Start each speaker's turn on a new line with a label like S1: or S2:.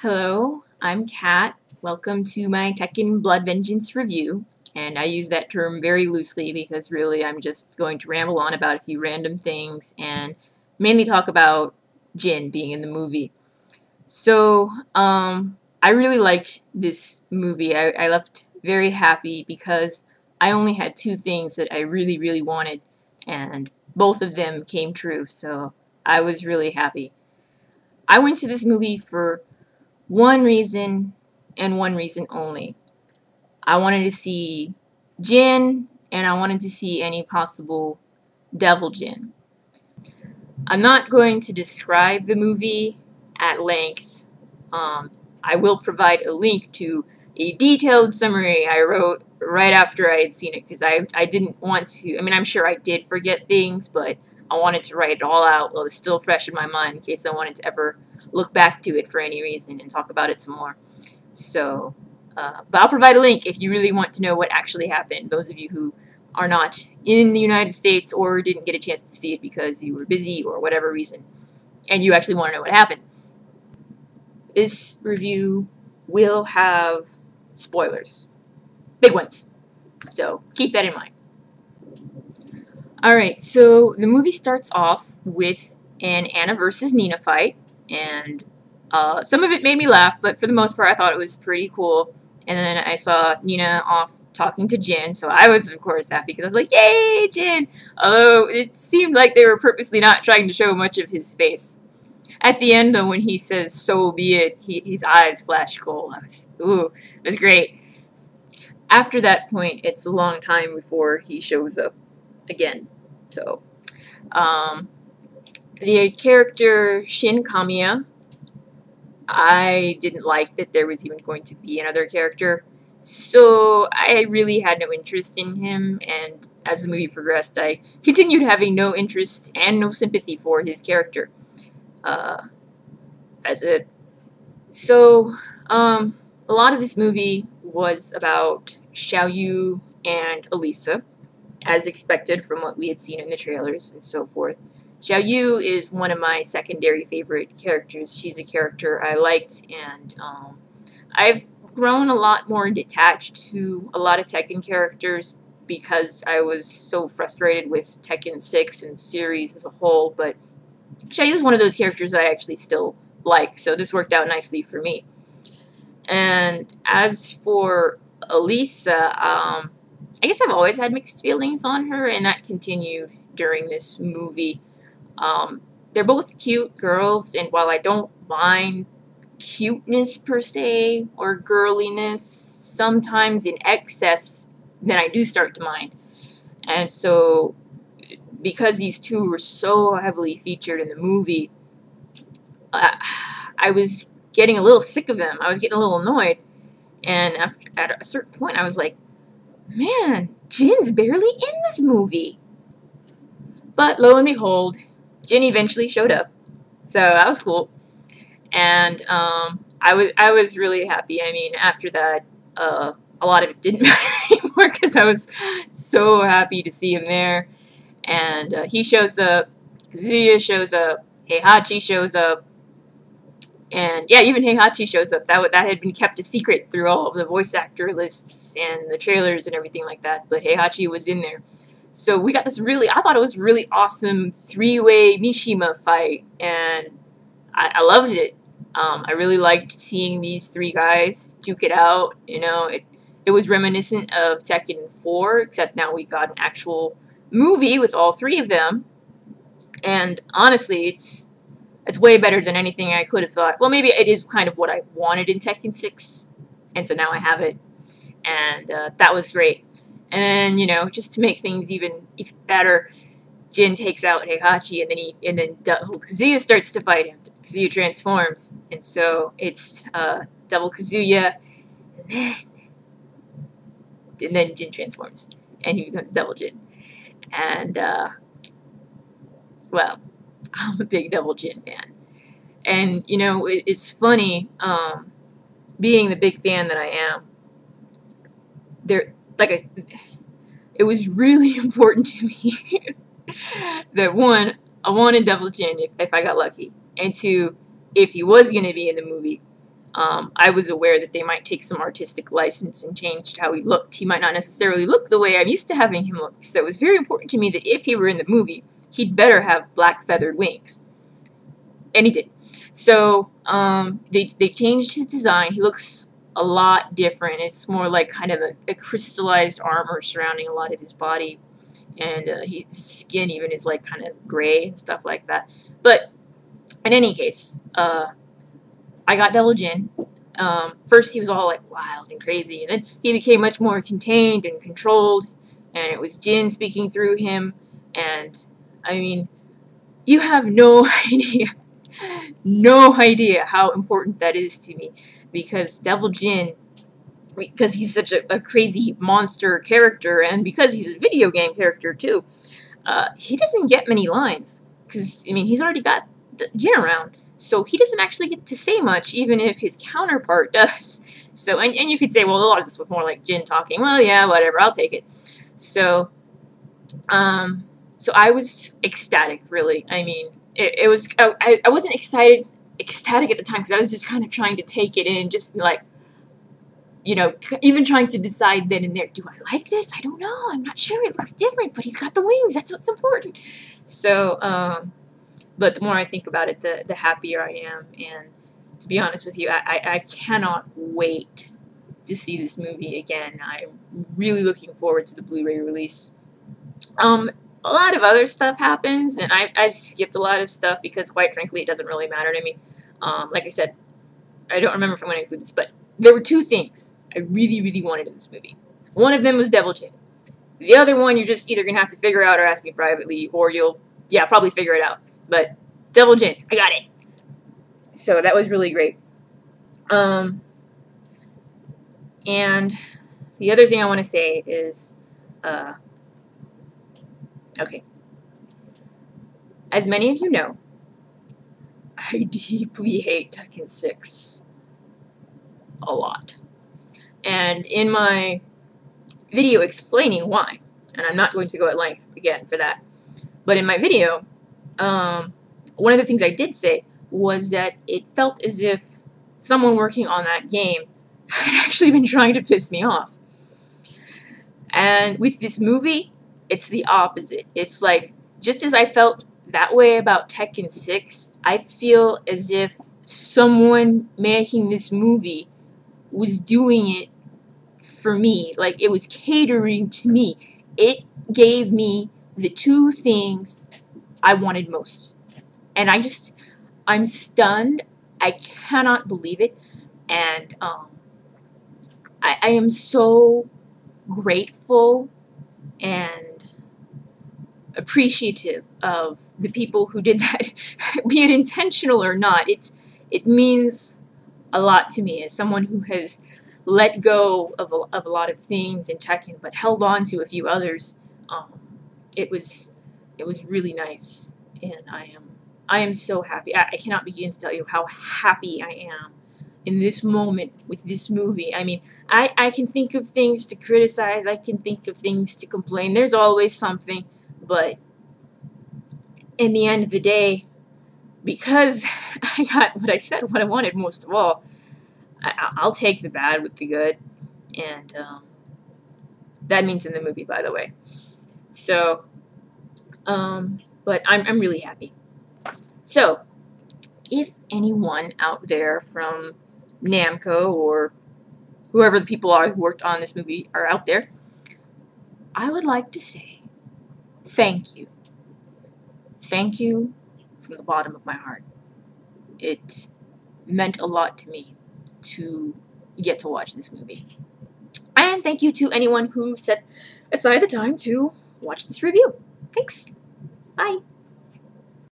S1: Hello, I'm Kat. Welcome to my Tekken Blood Vengeance review. And I use that term very loosely because really I'm just going to ramble on about a few random things and mainly talk about Jin being in the movie. So, I really liked this movie. I left very happy because I only had two things that I really, really wanted, and both of them came true, so I was really happy. I went to this movie for one reason and one reason only. I wanted to see Jin, and I wanted to see any possible devil Jin. I'm not going to describe the movie at length. I will provide a link to a detailed summary I wrote right after I had seen it because I didn't want to. I mean, I'm sure I did forget things, but I wanted to write it all out while it was still fresh in my mind in case I wanted to ever look back to it for any reason and talk about it some more. So, but I'll provide a link if you really want to know what actually happened. Those of you who are not in the United States or didn't get a chance to see it because you were busy or whatever reason, and you actually want to know what happened. This review will have spoilers. Big ones. So keep that in mind. Alright, so the movie starts off with an Anna versus Nina fight, and some of it made me laugh, but for the most part I thought it was pretty cool. And then I saw Nina off talking to Jin, so I was of course happy because I was like, yay, Jin! Although it seemed like they were purposely not trying to show much of his face. At the end, though, when he says, so be it, his eyes flash gold. It was great. After that point, it's a long time before he shows up again. So, the character Shin Kamiya, I didn't like that there was even going to be another character. So, I really had no interest in him, and as the movie progressed, I continued having no interest and no sympathy for his character. That's it. So, a lot of this movie was about Xiaoyu and Elisa, as expected from what we had seen in the trailers and so forth. Xiaoyu is one of my secondary favorite characters. She's a character I liked, and I've grown a lot more detached to a lot of Tekken characters because I was so frustrated with Tekken 6 and series as a whole, but Xiaoyu is one of those characters that I actually still like, so this worked out nicely for me. And as for Elisa, I guess I've always had mixed feelings on her, and that continued during this movie. They're both cute girls, and while I don't mind cuteness per se, or girliness, sometimes in excess, then I do start to mind. And so, because these two were so heavily featured in the movie, I was getting a little sick of them. I was getting a little annoyed. And at a certain point, I was like, man, Jin's barely in this movie. But lo and behold, Jin eventually showed up. So that was cool. And I was really happy. I mean, after that, a lot of it didn't matter anymore because I was so happy to see him there. And he shows up, Kazuya shows up, Heihachi shows up, and yeah, even Heihachi shows up. That had been kept a secret through all of the voice actor lists and the trailers and everything like that, but Heihachi was in there. So we got this I thought it was really awesome three-way Mishima fight, and I loved it. I really liked seeing these three guys duke it out. You know, it was reminiscent of Tekken 4, except now we got an actual movie with all three of them. And honestly, it's way better than anything I could have thought. Well, maybe it is kind of what I wanted in Tekken 6, and so now I have it. And that was great. And you know, just to make things even better, Jin takes out Heihachi, and then Double Kazuya starts to fight him. Kazuya transforms, and so it's Double Kazuya, and then Jin transforms, and he becomes Double Jin. And well, I'm a big Double Jin fan, and you know, it's funny, being the big fan that I am. It was really important to me that one, I wanted Double Jin if I got lucky, and two, if he was going to be in the movie, I was aware that they might take some artistic license and change how he looked. He might not necessarily look the way I'm used to having him look. So it was very important to me that if he were in the movie, he'd better have black feathered wings. And he did. So they changed his design. He looks a lot different. It's more like kind of a crystallized armor surrounding a lot of his body. And his skin even is like kind of gray and stuff like that. But in any case, I got Devil Jin. First he was all like wild and crazy, and then he became much more contained and controlled, and it was Jin speaking through him, and I mean, you have no idea how important that is to me, because Devil Jin, because he's such a crazy monster character, and because he's a video game character too, he doesn't get many lines, because, I mean, he's already got Jin around. So he doesn't actually get to say much, even if his counterpart does. So, and you could say, well, a lot of this was more like Jin talking. Well, yeah, whatever, I'll take it. So, so I was ecstatic, really. I mean, it was, I wasn't ecstatic at the time, because I was just kind of trying to take it in, just like, you know, even trying to decide then and there, do I like this? I don't know, I'm not sure, it looks different, but he's got the wings, that's what's important. So, but the more I think about it, the happier I am. And to be honest with you, I cannot wait to see this movie again. I'm really looking forward to the Blu-ray release. A lot of other stuff happens, and I've skipped a lot of stuff because, quite frankly, it doesn't really matter to me. Like I said, I don't remember if I'm going to include this, but there were two things I really, really wanted in this movie. One of them was Devil Jin. The other one you're just either going to have to figure out or ask me privately, or you'll, yeah, probably figure it out. But Devil Jin, I got it. So that was really great. And the other thing I want to say is, okay. As many of you know, I deeply hate Tekken 6 a lot. And in my video explaining why, and I'm not going to go at length again for that, but in my video, one of the things I did say was that it felt as if someone working on that game had actually been trying to piss me off. And with this movie, it's the opposite. It's like, just as I felt that way about Tekken 6, I feel as if someone making this movie was doing it for me. Like, it was catering to me. It gave me the two things I wanted most. And I'm stunned. I cannot believe it. And I am so grateful and appreciative of the people who did that, be it intentional or not. It means a lot to me as someone who has let go of a lot of things in Tekken, but held on to a few others. It was really nice, and I am so happy. I cannot begin to tell you how happy I am in this moment with this movie. I mean, I can think of things to criticize, I can think of things to complain. There's always something, but in the end of the day, because I got what I said, what I wanted most of all, I'll take the bad with the good, and that means in the movie, by the way. So, but I'm really happy. So, if anyone out there from Namco or whoever the people are who worked on this movie are out there, I would like to say thank you. Thank you from the bottom of my heart. It meant a lot to me to get to watch this movie. And thank you to anyone who set aside the time to watch this review. Thanks. Bye.